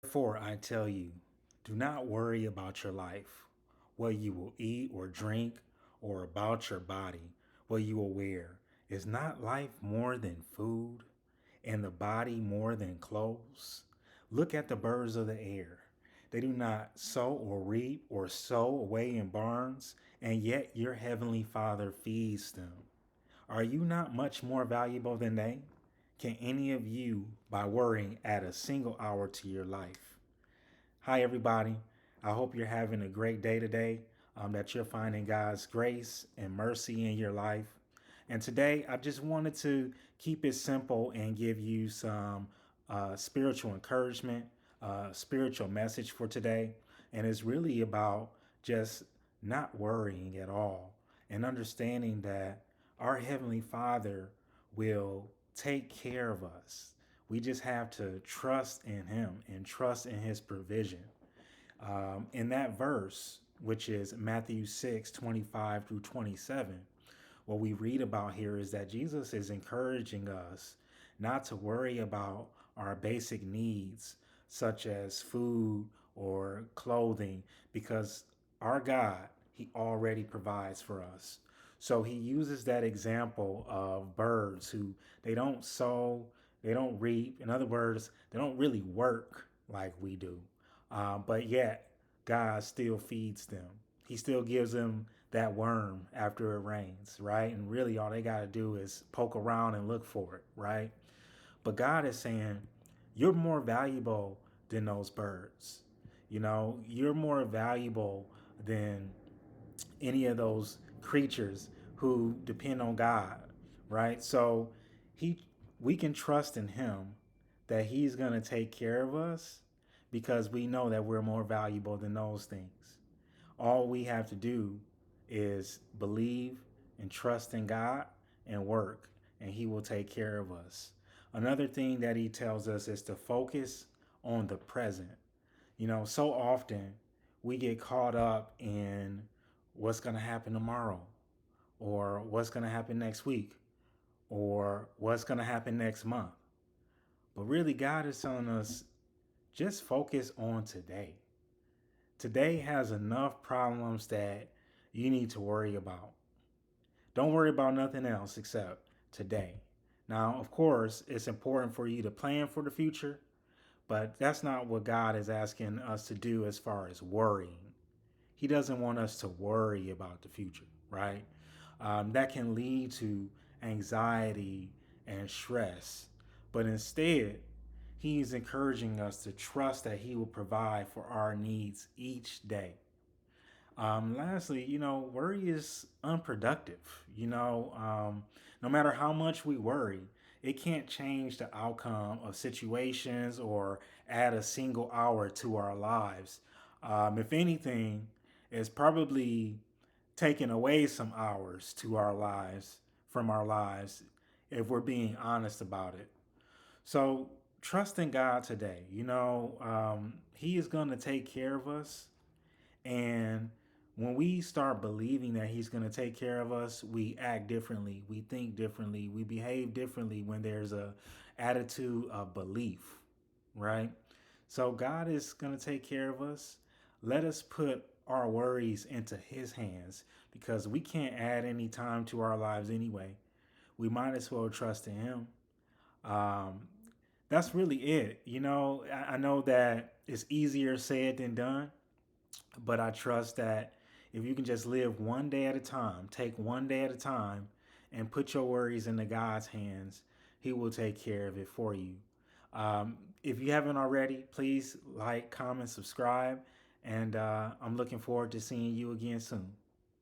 Therefore, I tell you, do not worry about your life, what you will eat or drink, or about your body, what you will wear. Is not life more than food, and the body more than clothes? Look at the birds of the air. They do not sow or reap or sow away in barns, and yet your heavenly Father feeds them. Are you not much more valuable than they? Can any of you, by worrying, add a single hour to your life? Hi, everybody. I hope you're having a great day today, that you're finding God's grace and mercy in your life. And today, I just wanted to keep it simple and give you some spiritual encouragement, spiritual message for today. And it's really about just not worrying at all and understanding that our Heavenly Father will take care of us. We just have to trust in Him and trust in His provision. In that verse, which is Matthew 6:25 through 27, what we read about here is that Jesus is encouraging us not to worry about our basic needs, such as food or clothing, because our God, He already provides for us. So He uses that example of birds who they don't sow, they don't reap. In other words, they don't really work like we do. But yet, God still feeds them. He still gives them that worm after it rains, right? And really, all they got to do is poke around and look for it, right? But God is saying, you're more valuable than those birds. You're more valuable than any of those creatures who depend on God, right? So he we can trust in him that he's going to take care of us because we know that we're more valuable than those things. All we have to do is believe and trust in God and work, and he will take care of us. Another thing that he tells us is to focus on the present. So often we get caught up in what's going to happen tomorrow, or what's going to happen next week, or what's going to happen next month. But really, God is telling us just focus on today. Today has enough problems that you need to worry about. Don't worry about nothing else except today. Now, of course, it's important for you to plan for the future, but that's not what God is asking us to do as far as worrying. He doesn't want us to worry about the future, right? That can lead to anxiety and stress. But instead, He's encouraging us to trust that He will provide for our needs each day. Lastly, worry is unproductive. No matter how much we worry, it can't change the outcome of situations or add a single hour to our lives. If anything, it's probably taking away some hours to our lives from our lives if we're being honest about it. So trust in God today. He is going to take care of us, and when we start believing that he's going to take care of us, we act differently, we think differently, we behave differently when there's a attitude of belief, right? So God is going to take care of us. Let us put our worries into his hands because we can't add any time to our lives anyway. We might as well trust in him. Um, that's really it. I know that it's easier said than done, but I trust that if you can just live one day at a time, take one day at a time, and put your worries into God's hands, He will take care of it for you. If you haven't already, please like, comment, subscribe, and I'm looking forward to seeing you again soon.